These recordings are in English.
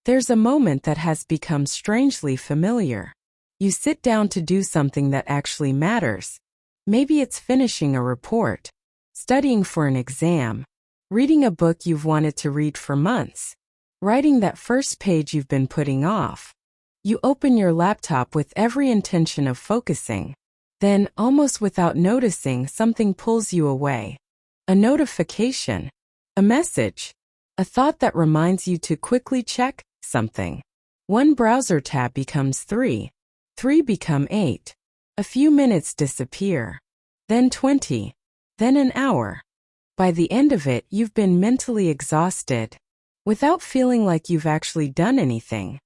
There's a moment that has become strangely familiar. You sit down to do something that actually matters. Maybe it's finishing a report, studying for an exam, reading a book you've wanted to read for months, writing that first page you've been putting off. You open your laptop with every intention of focusing. Then, almost without noticing, something pulls you away. A notification, a message, a thought that reminds you to quickly check something. One browser tab becomes 3. 3 become 8. A few minutes disappear. Then 20. Then an hour. By the end of it, you've been mentally exhausted, without feeling like you've actually done anything.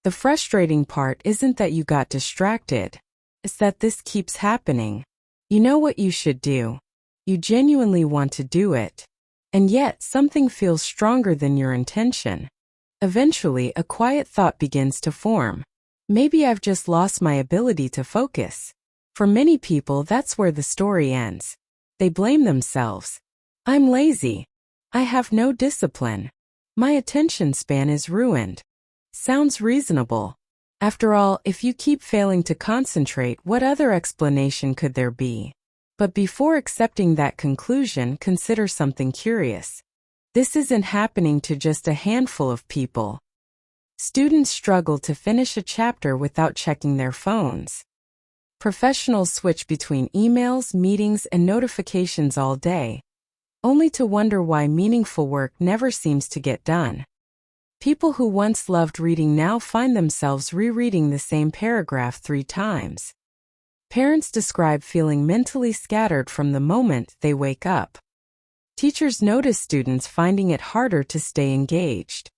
The frustrating part isn't that you got distracted. It's that this keeps happening. You know what you should do. You genuinely want to do it. And yet, something feels stronger than your intention. Eventually, a quiet thought begins to form. Maybe I've just lost my ability to focus. For many people, that's where the story ends. They blame themselves. I'm lazy. I have no discipline. My attention span is ruined. Sounds reasonable. After all, if you keep failing to concentrate, what other explanation could there be? But before accepting that conclusion, consider something curious. This isn't happening to just a handful of people. Students struggle to finish a chapter without checking their phones. Professionals switch between emails, meetings, and notifications all day, only to wonder why meaningful work never seems to get done. People who once loved reading now find themselves rereading the same paragraph 3 times. Parents describe feeling mentally scattered from the moment they wake up. Teachers notice students finding it harder to stay engaged.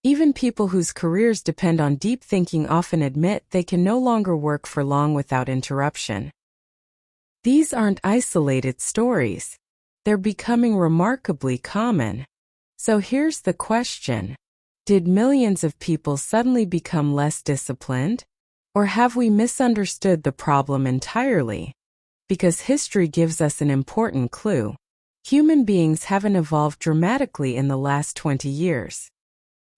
Even people whose careers depend on deep thinking often admit they can no longer work for long without interruption. These aren't isolated stories. They're becoming remarkably common. So here's the question. Did millions of people suddenly become less disciplined? Or have we misunderstood the problem entirely? Because history gives us an important clue. Human beings haven't evolved dramatically in the last 20 years.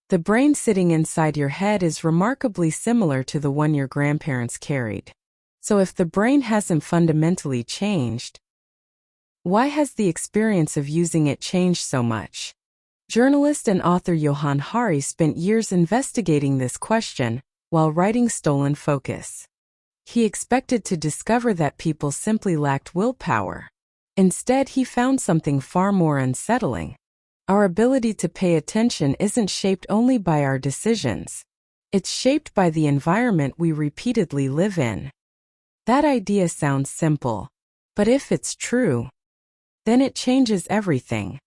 The brain sitting inside your head is remarkably similar to the one your grandparents carried. So if the brain hasn't fundamentally changed, why has the experience of using it changed so much? Journalist and author Johann spent years investigating this question while writing Stolen Focus. He expected to discover that people simply lacked willpower. Instead, he found something far more unsettling. Our ability to pay attention isn't shaped only by our decisions. It's shaped by the environment we repeatedly live in. That idea sounds simple, but if it's true, then it changes everything.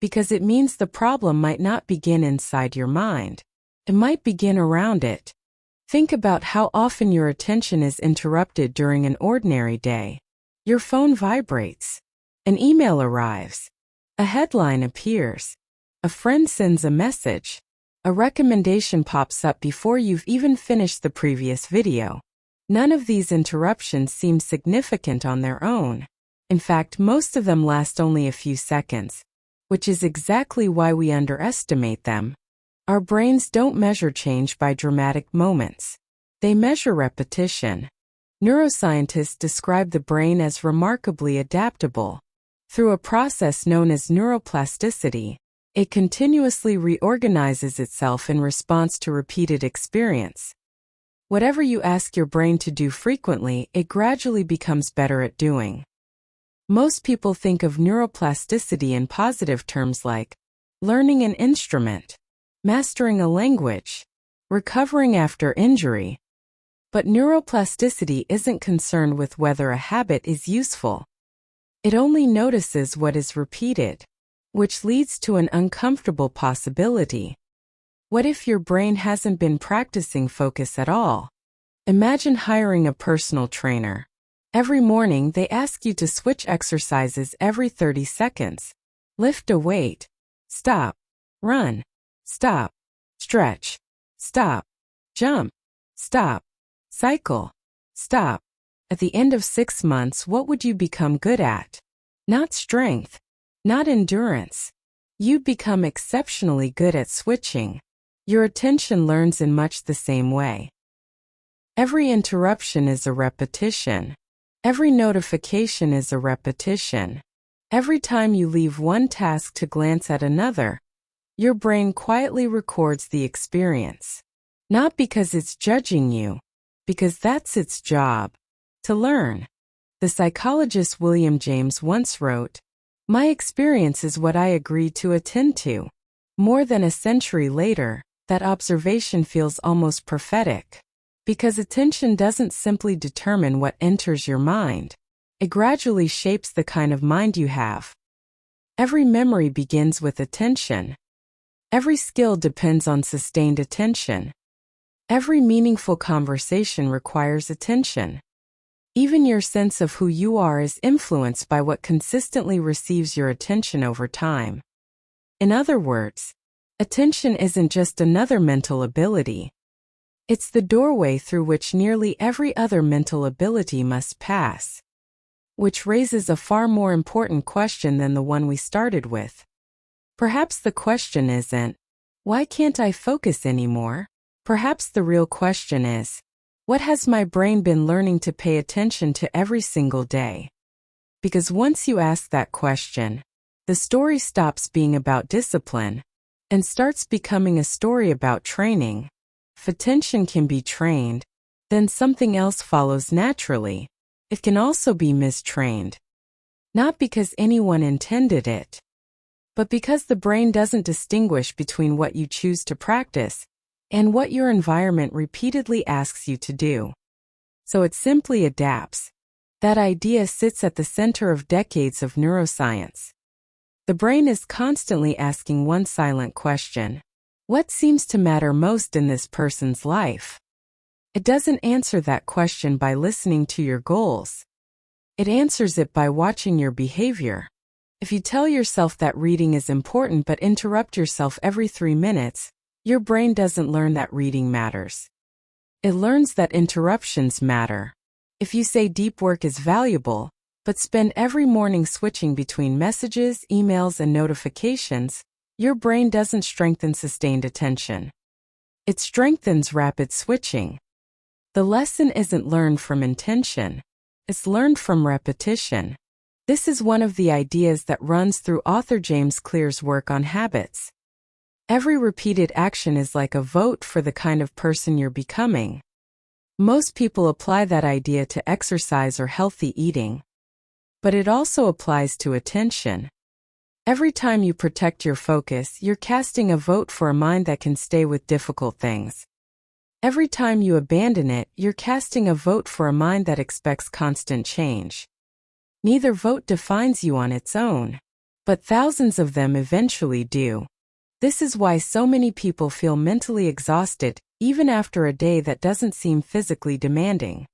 Because it means the problem might not begin inside your mind. It might begin around it. Think about how often your attention is interrupted during an ordinary day. Your phone vibrates. An email arrives. A headline appears. A friend sends a message. A recommendation pops up before you've even finished the previous video. None of these interruptions seem significant on their own. In fact, most of them last only a few seconds, which is exactly why we underestimate them. Our brains don't measure change by dramatic moments. They measure repetition. Neuroscientists describe the brain as remarkably adaptable. Through a process known as neuroplasticity, it continuously reorganizes itself in response to repeated experience. Whatever you ask your brain to do frequently, it gradually becomes better at doing. Most people think of neuroplasticity in positive terms like learning an instrument, mastering a language, recovering after injury. But neuroplasticity isn't concerned with whether a habit is useful. It only notices what is repeated, which leads to an uncomfortable possibility. What if your brain hasn't been practicing focus at all? Imagine hiring a personal trainer. Every morning they ask you to switch exercises every 30 seconds. Lift a weight. Stop. Run. Stop. Stretch. Stop. Jump. Stop. Cycle. Stop. At the end of 6 months, what would you become good at? Not strength. Not endurance. You'd become exceptionally good at switching. Your attention learns in much the same way. Every interruption is a repetition. Every notification is a repetition. Every time you leave one task to glance at another, your brain quietly records the experience. Not because it's judging you, because that's its job, to learn. The psychologist William James once wrote, "My experience is what I agreed to attend to." More than a century later, that observation feels almost prophetic. Because attention doesn't simply determine what enters your mind. It gradually shapes the kind of mind you have. Every memory begins with attention. Every skill depends on sustained attention. Every meaningful conversation requires attention. Even your sense of who you are is influenced by what consistently receives your attention over time. In other words, attention isn't just another mental ability. It's the doorway through which nearly every other mental ability must pass. Which raises a far more important question than the one we started with. Perhaps the question isn't, why can't I focus anymore? Perhaps the real question is, what has my brain been learning to pay attention to every single day? Because once you ask that question, the story stops being about discipline and starts becoming a story about training. If attention can be trained, then something else follows naturally. It can also be mistrained. Not because anyone intended it, but because the brain doesn't distinguish between what you choose to practice and what your environment repeatedly asks you to do. So it simply adapts. That idea sits at the center of decades of neuroscience. The brain is constantly asking one silent question. What seems to matter most in this person's life? It doesn't answer that question by listening to your goals. It answers it by watching your behavior. If you tell yourself that reading is important but interrupt yourself every 3 minutes, your brain doesn't learn that reading matters. It learns that interruptions matter. If you say deep work is valuable, but spend every morning switching between messages, emails, and notifications, your brain doesn't strengthen sustained attention. It strengthens rapid switching. The lesson isn't learned from intention. It's learned from repetition. This is one of the ideas that runs through author James Clear's work on habits. Every repeated action is like a vote for the kind of person you're becoming. Most people apply that idea to exercise or healthy eating. But it also applies to attention. Every time you protect your focus, you're casting a vote for a mind that can stay with difficult things. Every time you abandon it, you're casting a vote for a mind that expects constant change. Neither vote defines you on its own, but thousands of them eventually do. This is why so many people feel mentally exhausted, even after a day that doesn't seem physically demanding.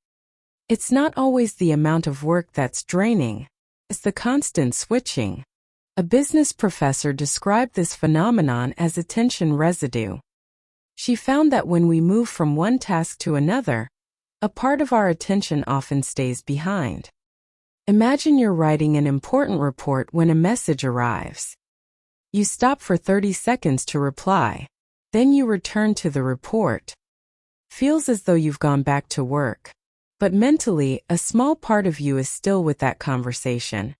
It's not always the amount of work that's draining, it's the constant switching. A business professor described this phenomenon as attention residue. She found that when we move from one task to another, a part of our attention often stays behind. Imagine you're writing an important report when a message arrives. You stop for 30 seconds to reply. Then you return to the report. Feels as though you've gone back to work. But mentally, a small part of you is still with that conversation.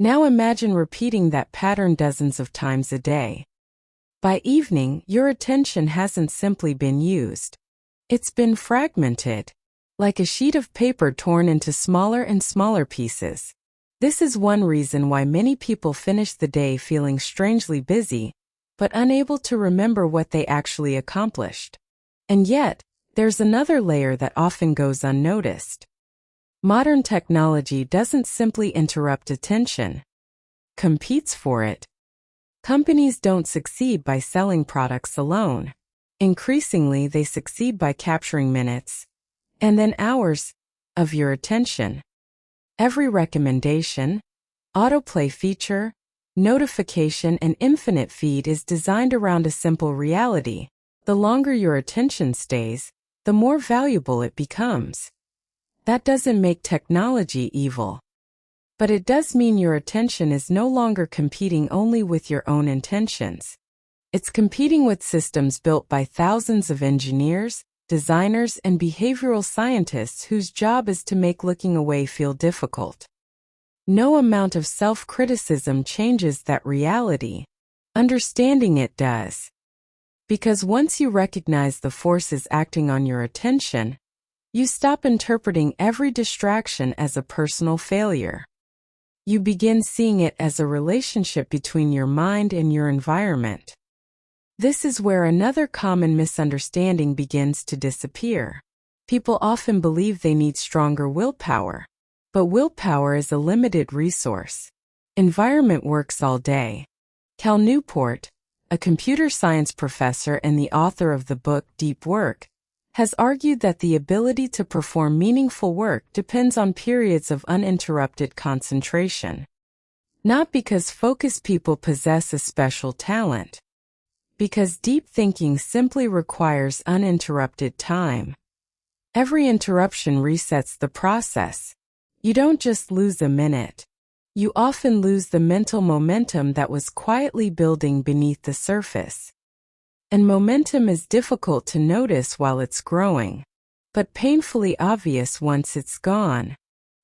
Now imagine repeating that pattern dozens of times a day. By evening, your attention hasn't simply been used. It's been fragmented, like a sheet of paper torn into smaller and smaller pieces. This is one reason why many people finish the day feeling strangely busy, but unable to remember what they actually accomplished. And yet, there's another layer that often goes unnoticed. Modern technology doesn't simply interrupt attention, competes for it. Companies don't succeed by selling products alone. Increasingly, they succeed by capturing minutes, and then hours, of your attention. Every recommendation, autoplay feature, notification, and infinite feed is designed around a simple reality. The longer your attention stays, the more valuable it becomes. That doesn't make technology evil. But it does mean your attention is no longer competing only with your own intentions. It's competing with systems built by thousands of engineers, designers, and behavioral scientists whose job is to make looking away feel difficult. No amount of self-criticism changes that reality. Understanding it does. Because once you recognize the forces acting on your attention, you stop interpreting every distraction as a personal failure. You begin seeing it as a relationship between your mind and your environment. This is where another common misunderstanding begins to disappear. People often believe they need stronger willpower, but willpower is a limited resource. Environment works all day. Cal Newport, a computer science professor and the author of the book Deep Work, has argued that the ability to perform meaningful work depends on periods of uninterrupted concentration. Not because focused people possess a special talent, because deep thinking simply requires uninterrupted time. Every interruption resets the process. You don't just lose a minute. You often lose the mental momentum that was quietly building beneath the surface. And momentum is difficult to notice while it's growing, but painfully obvious once it's gone.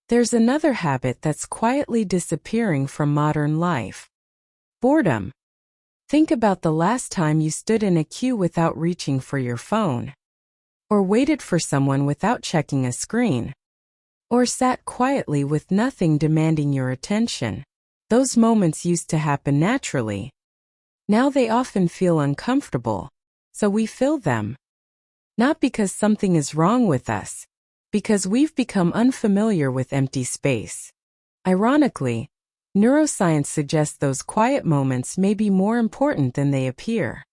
There's another habit that's quietly disappearing from modern life. Boredom. Think about the last time you stood in a queue without reaching for your phone, or waited for someone without checking a screen, or sat quietly with nothing demanding your attention. Those moments used to happen naturally. Now they often feel uncomfortable, so we fill them. Not because something is wrong with us, because we've become unfamiliar with empty space. Ironically, neuroscience suggests those quiet moments may be more important than they appear.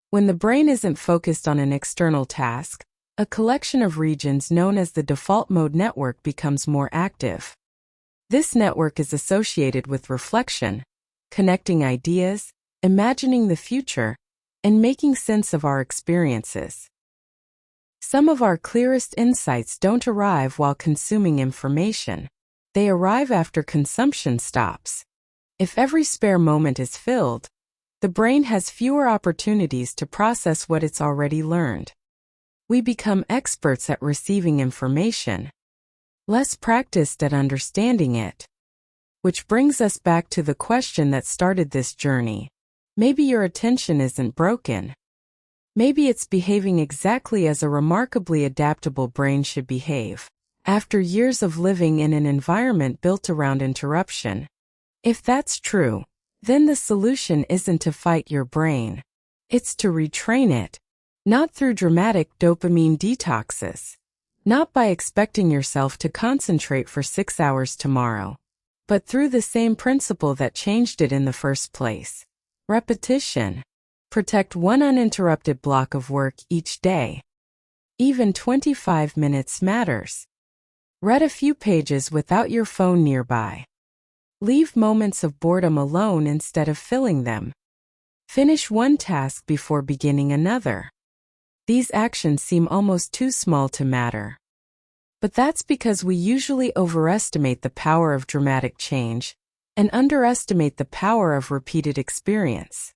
When the brain isn't focused on an external task, a collection of regions known as the default mode network becomes more active. This network is associated with reflection, connecting ideas, imagining the future, and making sense of our experiences. Some of our clearest insights don't arrive while consuming information. They arrive after consumption stops. If every spare moment is filled, the brain has fewer opportunities to process what it's already learned. We become experts at receiving information, less practiced at understanding it. Which brings us back to the question that started this journey. Maybe your attention isn't broken. Maybe it's behaving exactly as a remarkably adaptable brain should behave, after years of living in an environment built around interruption. If that's true, then the solution isn't to fight your brain. It's to retrain it. Not through dramatic dopamine detoxes. Not by expecting yourself to concentrate for 6 hours tomorrow. But through the same principle that changed it in the first place. Repetition. Protect one uninterrupted block of work each day. Even 25 minutes matters. Read a few pages without your phone nearby. Leave moments of boredom alone instead of filling them. Finish one task before beginning another. These actions seem almost too small to matter. But that's because we usually overestimate the power of dramatic change and underestimate the power of repeated experience.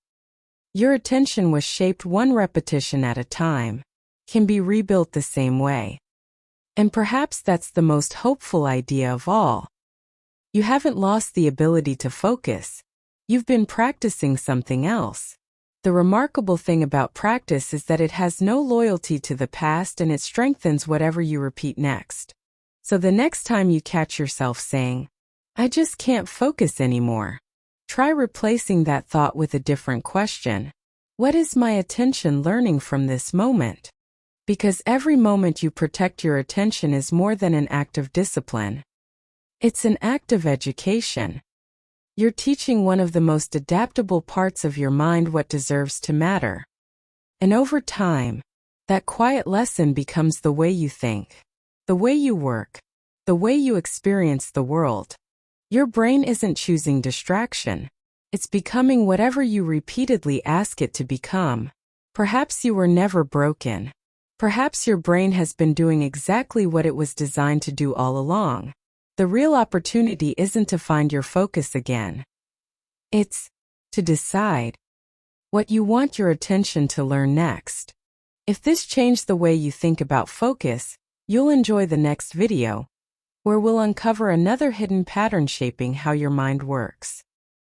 Your attention was shaped one repetition at a time, can be rebuilt the same way. And perhaps that's the most hopeful idea of all. You haven't lost the ability to focus. You've been practicing something else. The remarkable thing about practice is that it has no loyalty to the past and it strengthens whatever you repeat next. So the next time you catch yourself saying, "I just can't focus anymore," try replacing that thought with a different question. What is my attention learning from this moment? Because every moment you protect your attention is more than an act of discipline. It's an act of education. You're teaching one of the most adaptable parts of your mind what deserves to matter. And over time, that quiet lesson becomes the way you think, the way you work, the way you experience the world. Your brain isn't choosing distraction. It's becoming whatever you repeatedly ask it to become. Perhaps you were never broken. Perhaps your brain has been doing exactly what it was designed to do all along. The real opportunity isn't to find your focus again. It's to decide. what you want your attention to learn next. If this changed the way you think about focus, you'll enjoy the next video, where we'll uncover another hidden pattern shaping how your mind works.